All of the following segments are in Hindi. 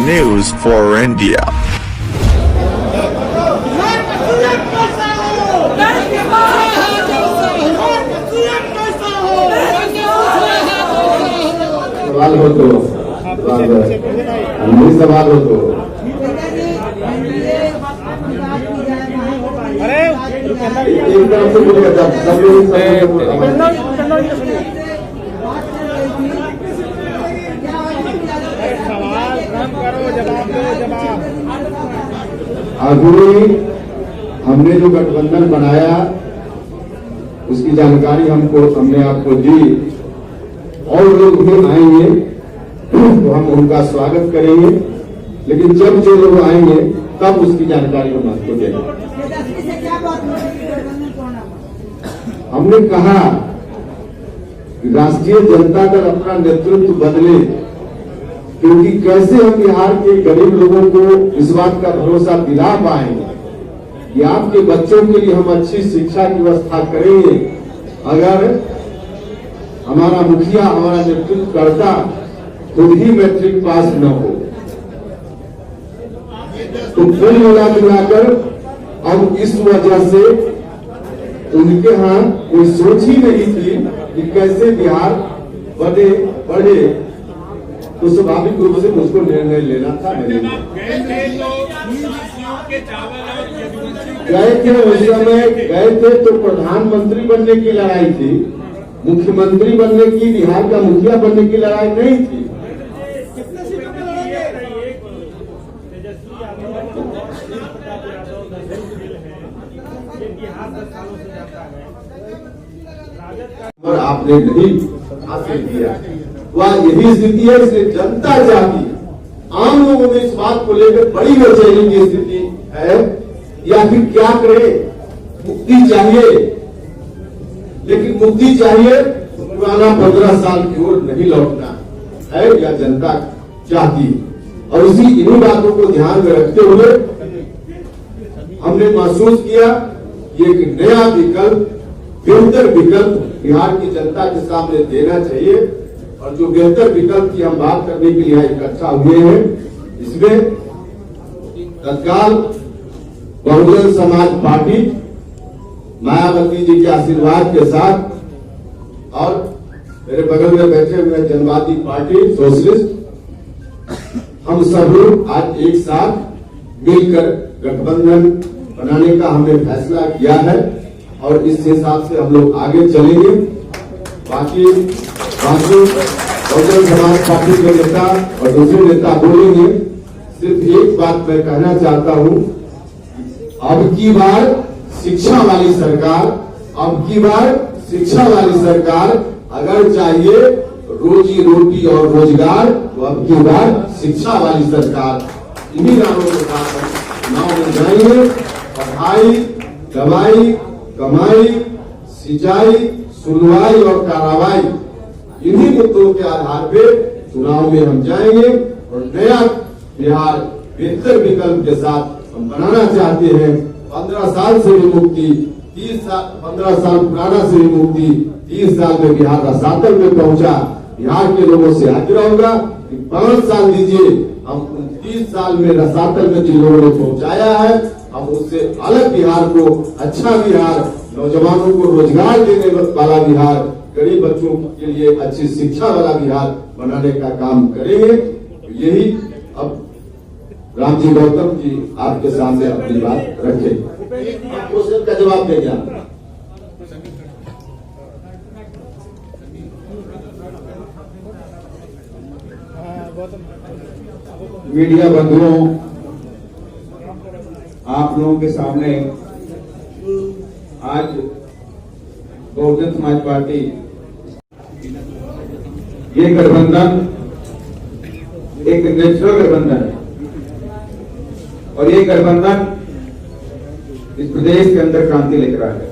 News for India. सवाल हो तो नहीं सवाल हो तो एक तरफ से बोलेगा जब सब अभी हमने जो गठबंधन बनाया उसकी जानकारी हमने आपको दी और लोग भी आएंगे तो हम उनका स्वागत करेंगे, लेकिन जब जो लोग आएंगे तब उसकी जानकारी हम आपको देंगे। हमने कहा कि राष्ट्रीय जनता दल अपना नेतृत्व बदले, क्योंकि कैसे हम बिहार के गरीब लोगों को इस बात का भरोसा दिला पाएंगे कि आपके बच्चों के लिए हम अच्छी शिक्षा की व्यवस्था करेंगे अगर हमारा मुखिया हमारा नेतृत्व करता खुद ही मैट्रिक पास न हो। तो कुल मिलाकर अब इस वजह से उनके यहाँ कोई सोच ही नहीं थी कि कैसे बिहार बढ़े, तो स्वाभाविक रूप से मुझको निर्णय लेना था। गए थे उस समय गए थे तो प्रधानमंत्री बनने की लड़ाई थी, मुख्यमंत्री बनने की, बिहार का मुखिया बनने की लड़ाई नहीं थी। और आपने नहीं हासिल किया, वह यही स्थिति है। इसलिए जनता चाहती, आम लोगों में इस बात को लेकर बड़ी बेचैनी की स्थिति है, या फिर क्या करे, मुक्ति चाहिए, लेकिन मुक्ति चाहिए तो पुराना 15 साल की ओर नहीं लौटना है, या जनता चाहती। और इन्हीं बातों को ध्यान में रखते हुए हमने महसूस किया कि एक नया विकल्प, बेहतर विकल्प बिहार की जनता के सामने देना चाहिए। और जो बेहतर विकल्प की हम बात करने के लिए इकट्ठा हुए हैं, इसमें तत्काल बहुजन समाज पार्टी मायावती जी के आशीर्वाद के साथ और मेरे बगल में बैठे हुए जनवादी पार्टी सोशलिस्ट, हम सब लोग आज एक साथ मिलकर गठबंधन बनाने का हमने फैसला किया है और इस हिसाब से हम लोग आगे चलेंगे। बाकी बहुजन समाज पार्टी के नेता और दूसरे नेता बोलेंगे। सिर्फ एक बात मैं कहना चाहता हूं, अब की बार शिक्षा वाली सरकार, अब की बार शिक्षा वाली सरकार, अगर चाहिए रोजी रोटी और रोजगार तो अब की बार शिक्षा वाली सरकार, इन्हीं नामों के साथ नाम में जाएंगे। पढ़ाई, दवाई, कमाई, सिंचाई, सुनवाई और कार्रवाई, इन्हीं मुद्दों के आधार पे चुनाव में हम जाएंगे और नया बिहार बेहतर विकल्प के साथ हम बनाना चाहते हैं। 15 साल से भी मुक्ति, 15 साल पुराना से भी मुक्ति, 30 साल में बिहार रसातल में पहुंचा। बिहार के लोगों से आग्रह होगा कि 5 साल दीजिए, हम 30 साल में रसातल में जिन लोगों ने पहुंचाया है, हम उससे अलग बिहार को, अच्छा बिहार, नौजवानों को रोजगार देने वाला बिहार, गरीब बच्चों के लिए अच्छी शिक्षा वाला बिहार बनाने का काम करेंगे। यही अब रामजी गौतम जी आपके सामने अपनी बात रखें, क्वेश्चन का जवाब देंगे आप। मीडिया बंधुओं, आप लोगों के सामने आज बहुजन समाज पार्टी ये गठबंधन एक नेचुरल गठबंधन है और ये गठबंधन इस प्रदेश के अंदर क्रांति लेकर आया है।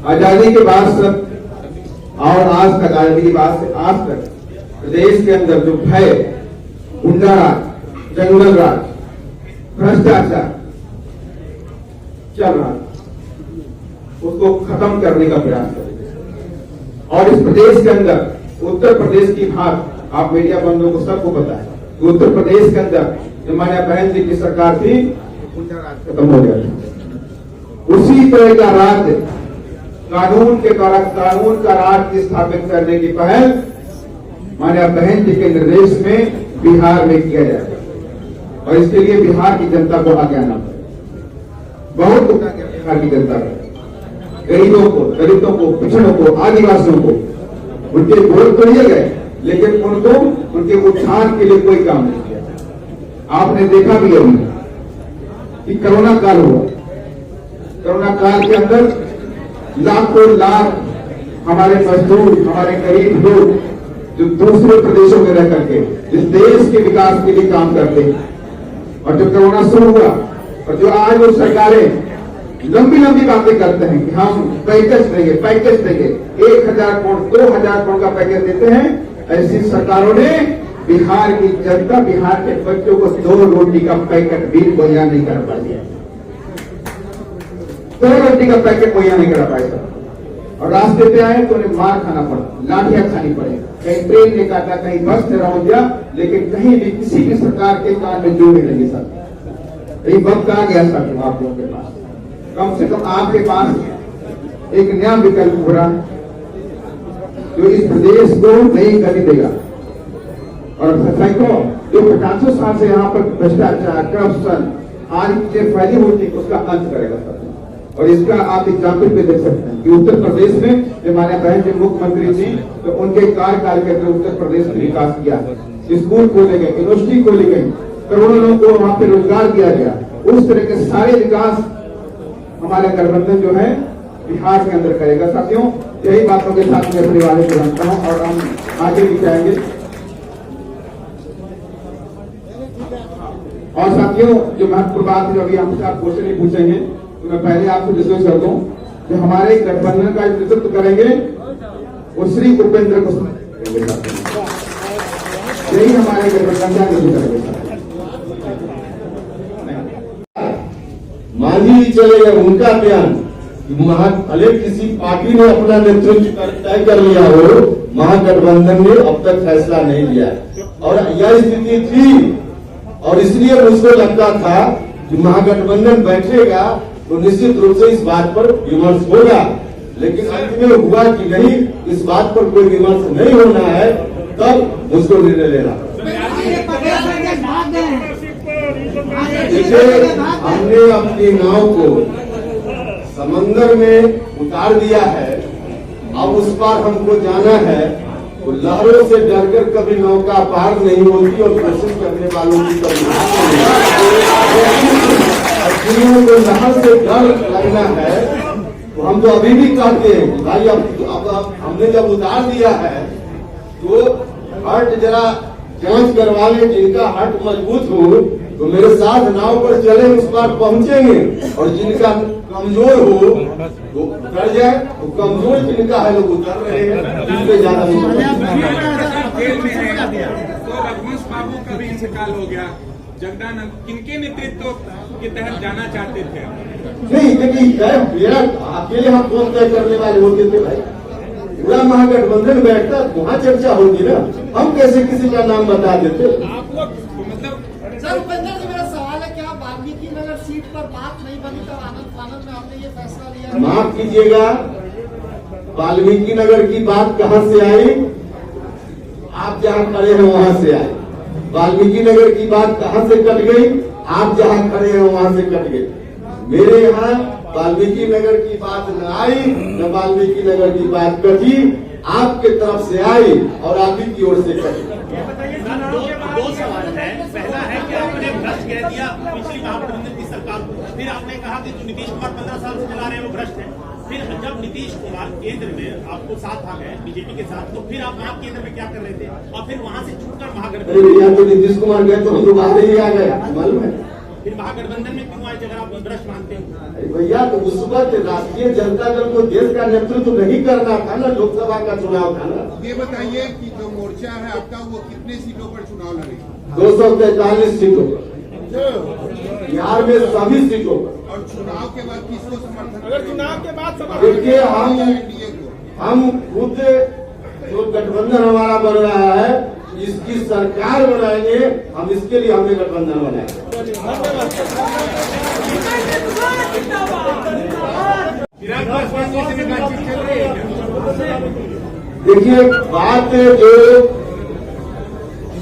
आजादी के बाद से और आज तक, आजादी के बाद से आज तक प्रदेश के अंदर जो भय, गुंडा राज, जंगल राज, भ्रष्टाचार चल रहा, उसको खत्म करने का प्रयास करेंगे। और इस प्रदेश के अंदर उत्तर प्रदेश की भाग, आप मीडिया बंधुओं को सबको पता है, कि उत्तर प्रदेश के अंदर जो मान्या बहन जी की सरकार थी उनका राज खत्म हो गया था। उसी तरह का राज्य कानून के द्वारा कानून का राज्य स्थापित करने की पहल मान्या बहन जी के निर्देश में बिहार में किया जाएगा और इसके लिए बिहार की जनता को आगे आना पड़ेगा। बहुत टूटा गया बिहार की जनता को, गरीबों को, दलितों को, पिछड़ों को, आदिवासियों को उनके वोट तो लिए गए लेकिन उनको उनके उत्थान के लिए कोई काम नहीं किया। आपने देखा भी अभी कि कोरोना काल हुआ, कोरोना काल के अंदर लाखों लाख हमारे मजदूर, हमारे गरीब लोग जो दूसरे प्रदेशों में रह करके इस देश के विकास के लिए काम करते हैं और जब कोरोना शुरू हुआ और जो आज वो सरकारें लंबी लंबी बातें करते हैं कि हम पैकेज देंगे 1000 करोड़ 2000 करोड़ का पैकेज देते हैं, ऐसी सरकारों ने बिहार की जनता, बिहार के बच्चों को 2 रोटी का पैकेट भी मुहैया नहीं कर पाई, 2 रोटी का पैकेट मुहैया नहीं करा पाए और रास्ते पे आए तो उन्हें मार खाना पड़ा, लाठियां खानी पड़े, कहीं ट्रेन ने काटा, कहीं बस ने रौंद दिया, लेकिन कहीं भी किसी भी सरकार के कान में जो नहीं लगे सर। यही वक्त आ गया सर आप लोगों के पास, कम से कम आपके पास एक नया विकल्प हो रहा है जो इस प्रदेश को नई गति देगा और सैकड़ों जो 50 साल से यहाँ पर भ्रष्टाचार, करप्शन आदि चीजें फैली हुई थी उसका अंत करेगा सर। और इसका आप एग्जाम्पल पे देख सकते हैं कि उत्तर प्रदेश में जो हमारे बहन जी मुख्यमंत्री थी तो उनके कार्यकाल के अंदर उत्तर प्रदेश ने विकास किया, स्कूल खोले गए, यूनिवर्सिटी खोली गई, करोड़ों लोगों को वहां पे रोजगार दिया गया। उस तरह के सारे विकास हमारा गठबंधन जो है बिहार के अंदर करेगा। साथियों, यही बातों के साथ मैं अपने वाले को जानता हूँ और हम आगे भी जाएंगे। और साथियों, जो महत्वपूर्ण बात है जो अभी हमसे आप क्वेश्चन नहीं पूछेंगे तो मैं पहले आपको डिस्कस कर दूं, जो हमारे गठबंधन का नेतृत्व करेंगे वो श्री उपेंद्र को यही हमारे गठबंधन का नेतृत्व करेंगे। मान ही चलेगा उनका बयान कि भले किसी पार्टी ने अपना नेतृत्व तय कर लिया हो, महागठबंधन ने अब तक फैसला नहीं लिया और यह स्थिति थी और इसलिए मुझको लगता था कि महागठबंधन बैठेगा तो निश्चित रूप से इस बात पर विमर्श होगा, लेकिन अंत में हुआ कि नहीं, इस बात पर कोई विमर्श नहीं होना है, तब मुझको निर्णय लेना। देखिए, हमने अपनी नाव को समंदर में उतार दिया है, अब उस पार हमको जाना है, तो लहरों से डरकर कभी नौका पार नहीं होती और कोशिश करने वालों की कभी को लहर से डर लगना है तो हम तो अभी भी कहते हैं कि भाई अब हमने जब उतार दिया है तो हट जरा जांच करवा ले, जिनका हट मजबूत हो तो मेरे साथ नाव पर चले, उस पार पहुंचेंगे और जिनका कमजोर हो तो उतर जाए, तो कमजोर जिनका है लोग उतर रहे हैं, जिनसे ज्यादा रघुवंश बाबू का भी इंतकाल हो गया, जगदानंद किनके नेतृत्व के तहत जाना चाहते थे? नहीं, लेकिन मेरा अकेले हम कौन तय करने वाले होते थे भाई, पूरा महागठबंधन बैठता वहाँ चर्चा होगी ना, हम कैसे किसी का नाम बता देते? आपको मतलब सर उपेंद्र जी, मेरा सवाल है क्या वाल्मीकि नगर सीट पर बात नहीं बनी तब आनंद में आपने ये फैसला लिया? माफ कीजिएगा, वाल्मीकि नगर की बात कहाँ से आई? आप जहाँ खड़े हैं वहाँ से आई। वाल्मीकि नगर की बात कहाँ से कट गई? आप जहाँ खड़े हैं वहाँ से कट गई। मेरे यहाँ वाल्मीकि नगर की बात न आई, न वाल्मीकि नगर की बात कटी, आपके तरफ से आई और आप ही की ओर से कटी। दो सवाल है। पहला है कि आपने भ्रष्ट कह दिया पिछली महागठबंधन की सरकार को, फिर आपने कहा कि जो नीतीश कुमार 15 साल से चला रहे हैं वो भ्रष्ट है। फिर जब नीतीश कुमार केंद्र में आपको साथ आ गए बीजेपी के साथ, तो फिर आप केंद्र में क्या कर रहे थे और फिर वहां से छूटकर महागठबंधन तो नीतीश कुमार गए तो हम लोग बाहर ही आ गए, मालूम है? फिर महागठबंधन में क्यों आए अगर आप भ्रष्ट मानते हो? भैया, तो उस वक्त राष्ट्रीय जनता दल को देश का नेतृत्व नहीं करना था ना, लोकसभा का चुनाव था ना। ये बताइए कि जो मोर्चा है आपका वो कितने सीटों पर चुनाव लड़ेगा? 243 सीटों पर, बिहार में सभी सीटों पर। और चुनाव के बाद किसको समर्थन? अगर चुनाव के बाद देखिए, एनडीए को हम खुद जो गठबंधन हमारा बन रहा है इसकी सरकार बनाएंगे, हम इसके लिए हमने गठबंधन बनाया। चिराग पासवान जी से बातचीत चल रही है। देखिए, बात जो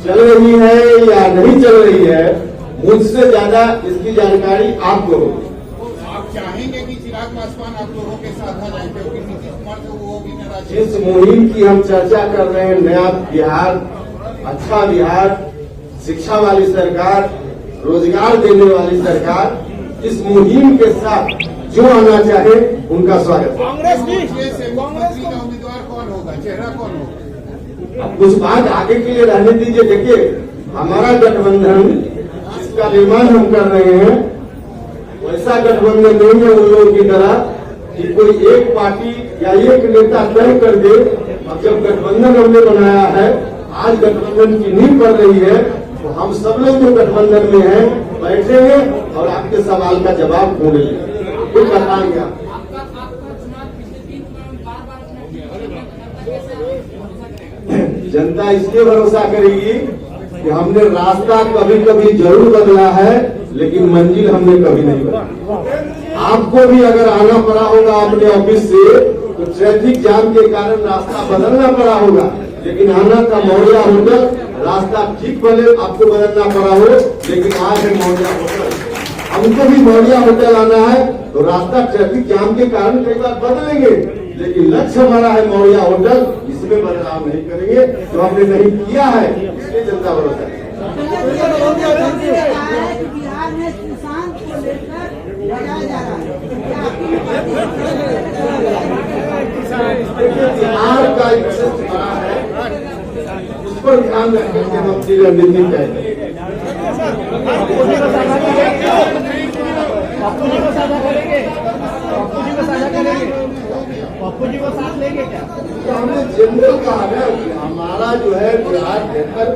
चल रही है या नहीं चल रही है, मुझसे ज्यादा इसकी जानकारी आपको होगी। आप चाहेंगे कि चिराग पासवान आप लोगों के साथ आ जाए, क्योंकि नीतीश कुमार से वो भी नाराज है। जिस मुहिम की हम चर्चा कर रहे हैं, नया बिहार, अच्छा बिहार, शिक्षा वाली सरकार, रोजगार देने वाली सरकार, इस मुहिम के साथ जो आना चाहे उनका स्वागत है। मोर्चे से मुख्यमंत्री का उम्मीदवार कौन होगा, चेहरा कौन होगा? अब कुछ बात आगे के लिए रहने दीजिए। देखिए, हमारा गठबंधन जिसका निर्माण हम कर रहे हैं, वैसा गठबंधन नहीं है उन लोगों की तरह कि कोई एक पार्टी या एक नेता तय कर दे। अब जब गठबंधन हमने बनाया है, आज गठबंधन की नींव पड़ रही है, तो हम सब लोग जो गठबंधन में हैं बैठेंगे और आपके सवाल का जवाब ढूंढेंगे, कुछ बताएंगे आप। जनता इसलिए भरोसा करेगी कि हमने रास्ता कभी कभी जरूर बदला है, लेकिन मंजिल हमने कभी नहीं बदली। आपको भी अगर आना पड़ा होगा अपने ऑफिस से, तो ट्रैफिक जाम के कारण रास्ता बदलना पड़ा होगा, लेकिन आना था मौर्या होटल। रास्ता ठीक भले आपको बदलना पड़ा हो, लेकिन आज है मौर्या होटल। हमको भी मौर्या होटल आना है, तो रास्ता ट्रैफिक जाम के कारण कई बार बदलेंगे, लेकिन लक्ष्य हमारा है मौर्या होटल। इसमें बदलाव नहीं करेंगे, जो हमने नहीं किया है इसलिए जनता भरोसा है। बिहार में किसान को लेकर लगाया जा रहा है। बिहार का इंटरेस्ट बड़ा है, उस पर ध्यान रखने के हम अपनी रणनीति कहते हैं। पप्पू जी को साझा करेंगे, पप्पू जी को साझा करेंगे, पप्पू जी को साथ लेंगे क्या? तो हमने जनरल कहा है कि हमारा जो है बिहार बेहतर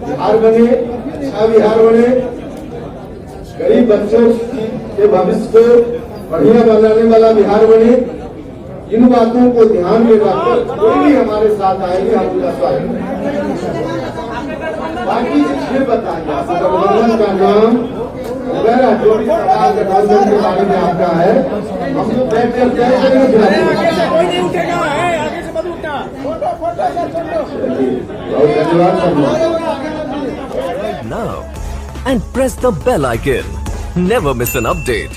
बिहार बने, अच्छा बिहार बने, गरीब बच्चों के भविष्य को बढ़िया बनाने वाला बिहार बने। इन बातों को ध्यान में रखकर कोई भी हमारे साथ आएंगे, हम उनका स्वागत करेंगे। बाकी ये बताइए गठबंधन का नाम वगैरह जो भी सवाल गठबंधन के बारे में आपका है, हम लोग बैठ कर तय करेंगे। कोई नहीं उठेगा, आगे से मत उठना। फोटो बहुत धन्यवाद। Now and press the bell icon. Never miss an update.